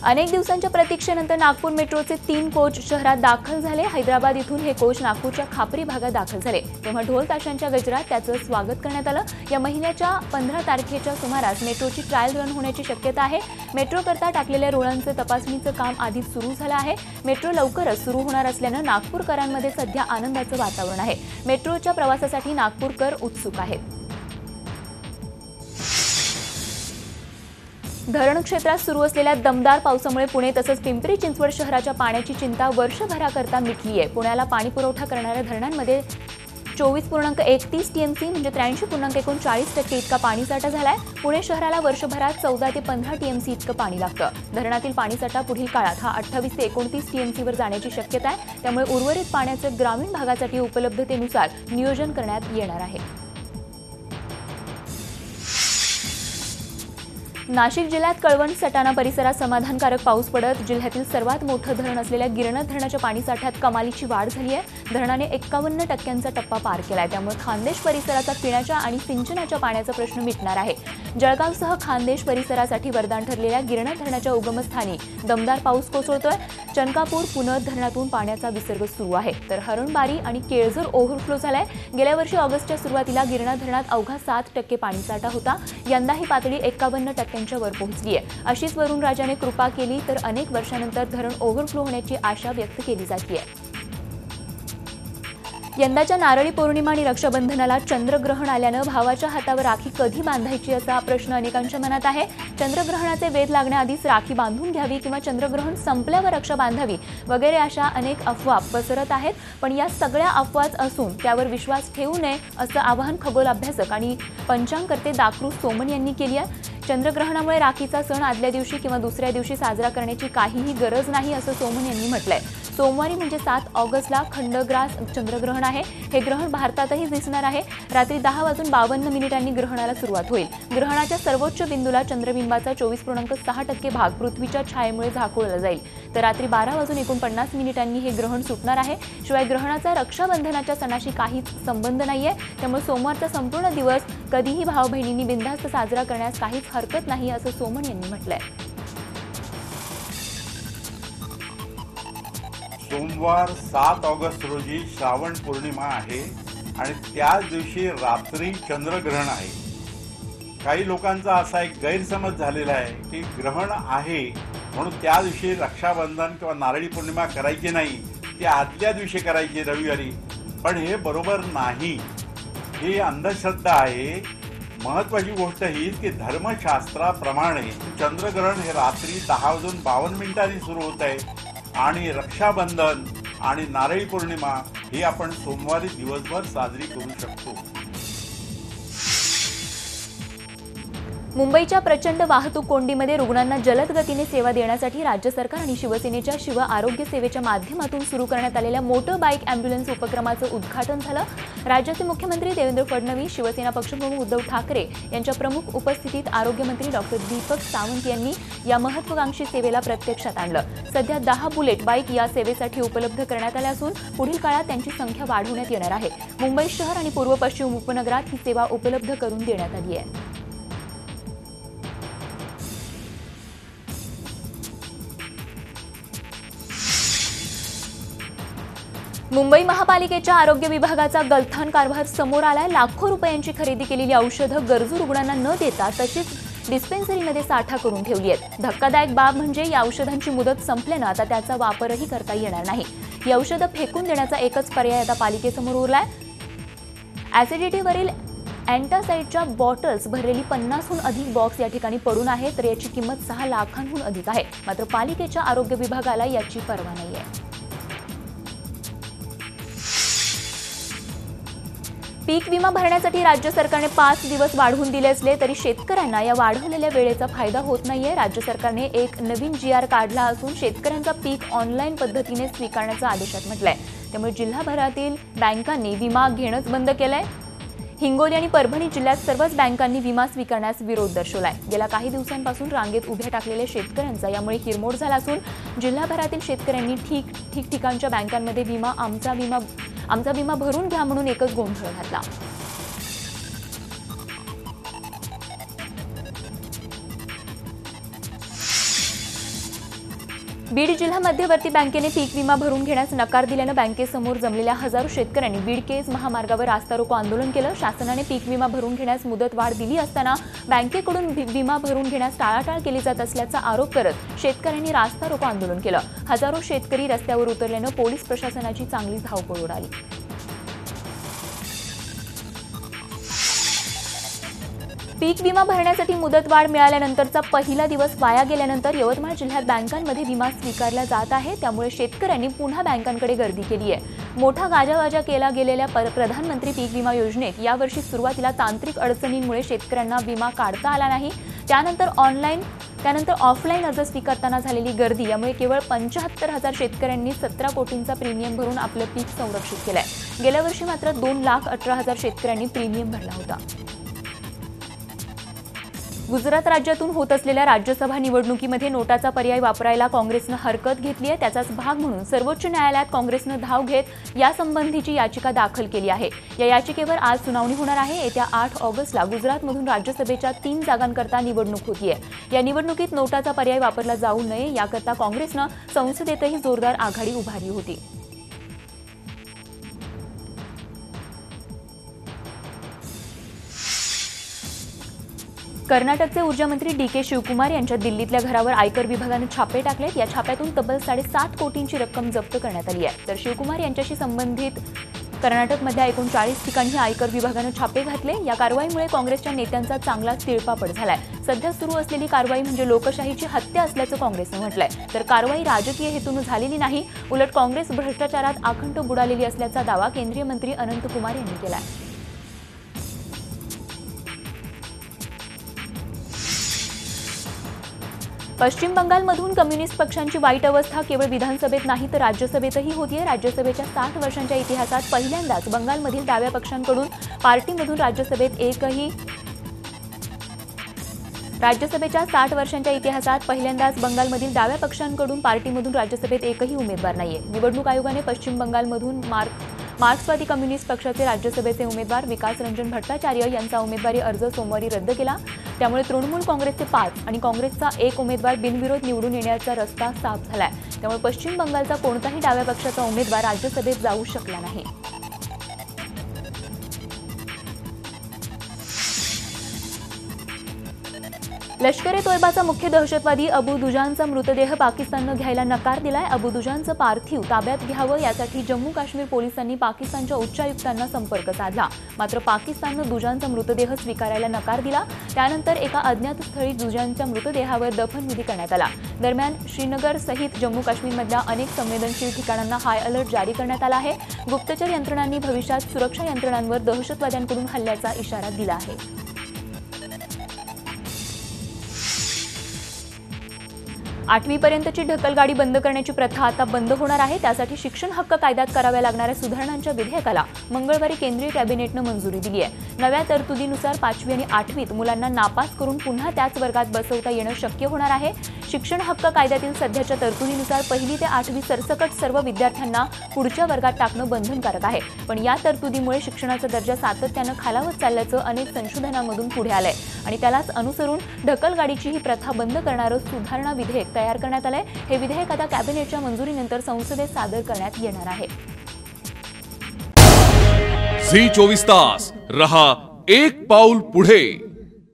अनेक दिवसांच्या प्रतीक्षेनंतर नागपूर मेट्रोचे 3 कोच शहरात दाखल झाले। हैदराबाद इथून हे कोच नागपूरच्या खापरी भागात दाखल झाले, तेव्हा ढोल ताशांच्या गजरात त्याचं स्वागत करण्यात आलं। या महिन्याच्या 15 तारखेच्या सुमारास मेट्रोची ट्रायल रन होण्याची शक्यता आहे। मेट्रो करता टाकलेल्या रुळांचं तपासणीचं काम आधीच सुरू झालं आहे। मेट्रो लवकरच सुरू होणार असल्यानं नागपूरकरांमध्ये सध्या आनंदाचं वातावरण आहे। मेट्रोच्या प्रवासासाठी नागपूरकर उत्सुक आहेत। धरण क्षेत्रात सुरू असलेल्या दमदार पावसामुळे पुणे तसंच पिंपरी चिंचवड शहराच्या पाण्याची चिंता वर्षभराकरता मिटली आहे। पुण्याला पाणी पुरवठा करणाऱ्या धरणांमध्ये 24.31 टीएमसी म्हणजे 83.39% इतका पाणीसाठा झालाय। पुणे शहराला वर्षभरात 14 ते 15 टीएमसी इतकं पाणी लागतं। धरणातील पाणीसाठा पुढील काळात 28 ते 29 टीएमसीवर जाण्याची शक्यता आहे, त्यामुळे उर्वरित पाण्याचे ग्रामीण भागासाठी उपलब्धतेनुसार नियोजन करण्यात येणार आहे। नाशिक जिल्ह्यात कळवण सटाणा परिसरात समाधानकारक पाऊस पडत जिल्ह्यातील सर्वात मोठं धरण असलेल्या गिरणा धरणाच्या पाणीसाठ्यात कमालीची वाढ झाली आहे। धरणाने 51% टप्पा पार केलाय, त्यामुळे खानदेश परिसराचा पिण्याच्या आणि सिंचनाच्या पाण्याचा प्रश्न मिटणार आहे। जळगावसह खानदेश परिसरासाठी वरदान ठरलेल्या गिरणा धरणाच्या उगमस्थानी दमदार पाऊस कोसळतोय। चनकापूर पुनद धरणातून पाण्याचा विसर्ग सुरू आहे, तर हरणबारी आणि केळझर ओव्हरफ्लो झालाय। गेल्या वर्षी ऑगस्टच्या सुरुवातीला गिरणा धरणात अवघा 7% पाणीसाठा होता, यंदा ही पातळी 51% वर पोहोचली आहे। अशीच वरुण राजाने कृपा केली तर अनेक वर्षांनंतर धरण ओव्हरफ्लो होण्याची आशा व्यक्त केली जाते। यंदाच्या नारळी पौर्णिमा आणि रक्षाबंधनाला चंद्रग्रहण आल्यानं भावाच्या हातावर राखी कधी बांधायची असा प्रश्न अनेकांच्या मनात आहे। चंद्रग्रहणाचे वेध लागण्याआधीच राखी बांधून घ्यावी किंवा चंद्रग्रहण संपल्यावर रक्षा बांधावी वगैरे अशा अनेक अफवा पसरत आहेत, पण या सगळ्या अफवाच असून त्यावर विश्वास ठेवू नये असं आवाहन खगोल अभ्यासक आणि पंचांगकर्ते दाकृ सोमन यांनी केली आहे। चंद्रग्रहणामुळे राखीचा सण आदल्या दिवशी किंवा दुसऱ्या दिवशी साजरा करण्याची काहीही गरज नाही असं सोमन यांनी म्हटलंय। सोमवारी म्हणजे 7 ऑगस्टला खंडग्रास चंद्रग्रहण आहे। हे ग्रहण भारतातही दिसणार आहे। रात्री 10:52 ग्रहणाला सुरुवात होईल। ग्रहणाच्या सर्वोच्च बिंदूला चंद्रबिंबाचा 24.6% भाग पृथ्वीच्या छायेमुळे झाकळला जाईल, तर रात्री 12:49 हे ग्रहण सुटणार आहे। शिवाय ग्रहणाचा रक्षाबंधनाच्या सणाशी काहीच संबंध नाहीये, त्यामुळे सोमवारचा संपूर्ण दिवस कधीही भाऊ बहिणींनी बिनधास्त साजरा करण्यास काहीच हरकत नाही असं सोमन यांनी म्हटलंय। सोमवार 7 ऑगस्ट रोजी श्रावण पौर्णिमा आहे आणि त्याच दिवशी रात्री चंद्रग्रहण आहे। काही लोकांचा असा एक गैरसमज झालेला आहे की ग्रहण आहे म्हणून त्या दिवशी रक्षाबंधन किंवा नारळी पौर्णिमा करायची नाही, ती आदल्या दिवशी करायची रविवारी, पण हे बरोबर नाही। ही अंधश्रद्धा आहे। महत्त्वाची गोष्ट ही की धर्मशास्त्राप्रमाणे चंद्रग्रहण हे रात्री 10:52 सुरू होत आहे आणि रक्षाबंधन आणि नारळी पौर्णिमा ही आपण सोमवारी दिवसभर साजरी करू शकतो। मुंबईच्या प्रचंड वाहतूक कोंडीमध्ये रुग्णांना जलद गतीने सेवा देण्यासाठी राज्य सरकार आणि शिवसेनेच्या शिव आरोग्य सेवेच्या माध्यमातून सुरू करण्यात आलेल्या मोटर बाईक अँब्युलन्स उपक्रमाचं उद्घाटन झालं। राज्याचे मुख्यमंत्री देवेंद्र फडणवीस, शिवसेना पक्षप्रमुख उद्धव ठाकरे यांच्या प्रमुख उपस्थितीत आरोग्यमंत्री डॉक्टर दीपक सावंत यांनी या महत्त्वाकांक्षी सेवेला प्रत्यक्षात आणलं। सध्या 10 बुलेट बाईक या सेवेसाठी उपलब्ध करण्यात आल्या असून पुढील काळात त्यांची संख्या वाढवण्यात येणार आहे। मुंबई शहर आणि पूर्व पश्चिम उपनगरात ही सेवा उपलब्ध करून देण्यात आली आहे। मुंबई महापालिकेच्या आरोग्य विभागाचा गलथान कारभार समोर आलाय। लाखो रुपयांची खरेदी केलेली औषधं गरजू रुग्णांना न देता तशीच डिस्पेन्सरीमध्ये साठा करून ठेवली आहेत। धक्कादायक बाब म्हणजे या औषधांची मुदत संपल्यानं आता त्याचा वापरही करता येणार नाही। ही औषधं फेकून देण्याचा एकच पर्याय आता पालिकेसमोर उरलाय। ॲसिडिटीवरील अँटासाइडच्या बॉटल्स भरलेली 50हून अधिक बॉक्स या ठिकाणी पडून आहेत, तर याची किंमत 6 लाखांहून अधिक आहे। मात्र पालिकेच्या आरोग्य विभागाला याची पर्वा नाहीये। पीक विमा भरण्यासाठी राज्य सरकारने 5 दिवस वाढवून दिले असले तरी शेतकऱ्यांना या वाढवलेल्या वेळेचा फायदा होत नाहीये। राज्य सरकारने एक नवीन GR काढला असून शेतकऱ्यांचा पीक ऑनलाईन पद्धतीने स्वीकारण्याचा आदेशात म्हटलंय, त्यामुळे जिल्हाभरातील बँकांनी विमा घेणंच बंद केलंय। हिंगोली आणि परभणी जिल्ह्यात सर्वच बँकांनी विमा स्वीकारण्यास विरोध दर्शवलाय। गेल्या काही दिवसांपासून रांगेत उभ्या टाकलेल्या शेतकऱ्यांचा यामुळे हिरमोड झाला असून जिल्हाभरातील शेतकऱ्यांनी ठिकठिकाणच्या बँकांमध्ये आमचा विमा भरून घ्या म्हणून एकच गोंधळ घातला। बीड जिल्हा मध्यवर्ती बँकेने पीक विमा भरून घेण्यास नकार दिल्यानं बँकेसमोर जमलेल्या हजारो शेतकऱ्यांनी बीड केज महामार्गावर रास्ता रोको आंदोलन केलं। शासनाने पीक विमा भरून घेण्यास मुदतवाढ दिली असताना बँकेकडून विमा भरून घेण्यास टाळाटाळ केली जात असल्याचा आरोप करत शेतकऱ्यांनी रास्ता रोको आंदोलन केलं। हजारो शेतकरी रस्त्यावर उतरल्यानं पोलीस प्रशासनाची चांगली धावपळ उडाली। पीक विमा भरण्यासाठी मुदतवाढ मिळाल्यानंतरचा पहिला दिवस वाया गेल्यानंतर यवतमाळ जिल्ह्यात बँकांमध्ये विमा स्वीकारला जात आहे। त्यामुळे शेतकऱ्यांनी पुन्हा बँकांकडे गर्दी केली आहे। मोठा गाजावाजा केला गेलेल्या प्रधानमंत्री पीक विमा योजनेत यावर्षी सुरुवातीला तांत्रिक अडचणींमुळे शेतकऱ्यांना विमा काढता आला नाही। त्यानंतर ऑफलाईन अर्ज स्वीकारताना झालेली गर्दी यामुळे केवळ 75,000 शेतकऱ्यांनी 17 कोटींचा प्रीमियम भरून आपलं पीक संरक्षित केलंय। गेल्या वर्षी मात्र 2,18,000 शेतकऱ्यांनी प्रीमियम भरला होता। गुजरात राज्यातून होत असलेल्या राज्यसभा निवडणुकीमध्ये नोटाचा पर्याय वापरायला काँग्रेसनं हरकत घेतली आहे। त्याचाच भाग म्हणून सर्वोच्च न्यायालयात काँग्रेसनं धाव घेत यासंबंधीची याचिका दाखल केली आहे। या याचिकेवर आज सुनावणी होणार आहे। येत्या 8 ऑगस्टला गुजरातमधून राज्यसभेच्या 3 जागांकरता निवडणूक होतीये। या निवडणुकीत नोटाचा पर्याय वापरला जाऊ नये याकरता काँग्रेसनं संसदेतही जोरदार आघाडी उभारली होती। कर्नाटकचे ऊर्जामंत्री डी.के. शिवकुमार यांच्या दिल्लीतल्या घरावर आयकर विभागाने छापे टाकलेत। या छाप्यातून तब्बल 7.5 कोटींची रक्कम जप्त करण्यात आली आहे। तर शिवकुमार यांच्याशी संबंधित कर्नाटकमधल्या 39 ठिकाणी आयकर विभागाने छापे घातले। या कारवाईमुळे काँग्रेसच्या नेत्यांचा चांगलाच तिळपापड झालाय। सध्या सुरू असलेली कारवाई म्हणजे लोकशाहीची हत्या असल्याचं काँग्रेसने म्हटलंय। तर कारवाई राजकीय हेतून झालेली नाही, उलट काँग्रेस भ्रष्टाचारात आखंड बुडालेली असल्याचा दावा केंद्रीय मंत्री अनंत कुमार यांनी केलाय। पश्चिम बंगालमधून कम्युनिस्ट पक्षांची वाईट अवस्था केवळ विधानसभेत नाही तर राज्यसभेतही होतीये। राज्यसभेच्या 60 वर्षांच्या इतिहासात पहिल्यांदाच बंगालमधील डाव्या पक्षांकडून पार्टीमधून राज्यसभेच्या 1ही उमेदवार नाहीये। निवडणूक आयोगाने पश्चिम बंगालमधून मार्क्सवादी कम्युनिस्ट पक्षाचे राज्यसभेचे उमेदवार विकास रंजन भट्टाचार्य यांचा उमेदवारी अर्ज सोमवारी रद्द केला। त्यामुळे तृणमूल काँग्रेसचे 5 आणि काँग्रेसचा 1 उमेदवार बिनविरोध निवडून येण्याचा रस्ता साफ झालाय। त्यामुळे पश्चिम बंगालचा कोणताही डाव्या पक्षाचा उमेदवार राज्यसभेत जाऊ शकला नाही। लष्कर-ए-तोयबाचा मुख्य दहशतवादी अबू दुजानचा मृतदेह पाकिस्ताननं घ्यायला नकार दिलाय। अबू दुजानचं पार्थिव ताब्यात घ्यावं यासाठी जम्मू काश्मीर पोलिसांनी पाकिस्तानच्या उच्चायुक्तांना संपर्क साधला। मात्र पाकिस्ताननं दुजानचा मृतदेह स्वीकारायला नकार दिला। त्यानंतर एका अज्ञात स्थळी दुजानच्या मृतदेहावर दफनविधी करण्यात आला। दरम्यान श्रीनगर सहित जम्मू काश्मीरमधल्या अनेक संवेदनशील ठिकाणांना हाय अलर्ट जारी करण्यात आला आहे। गुप्तचर यंत्रणांनी भविष्यात सुरक्षा यंत्रणांवर दहशतवाद्यांकडून हल्ल्याचा इशारा दिला आहे। 8वी पर्यंतची ढकलगाडी बंद करण्याची प्रथा आता बंद होणार आहे। त्यासाठी शिक्षण हक्क कायद्यात कराव्या लागणाऱ्या सुधारणांच्या विधेयकाला मंगळवारी केंद्रीय कॅबिनेटनं मंजुरी दिली आहे। नव्या तरतुदीनुसार 5वी आणि 8वीत मुलांना नापास करून पुन्हा त्याच वर्गात बसवता येणं शक्य होणार आहे। शिक्षण हक्क कायद्यातील सध्याच्या तरतुदीनुसार 1ली ते 8वी सरसकट सर्व विद्यार्थ्यांना पुढच्या वर्गात टाकणं बंधनकारक आहे। पण या तरतुदीमुळे शिक्षणाचा दर्जा सातत्यानं खालावत चालल्याचं अनेक संशोधनांमधून पुढे आलंय आणि त्यालाच अनुसरून ढकलगाडीची ही प्रथा बंद करणारं सुधारणा विधेयक तयार करण्यात आलंय। हे विधेयक आता कॅबिनेटच्या मंजुरीनंतर संसदेत सादर करण्यात येणार आहे। झी 24 तास रहा एक पाऊल पुढे।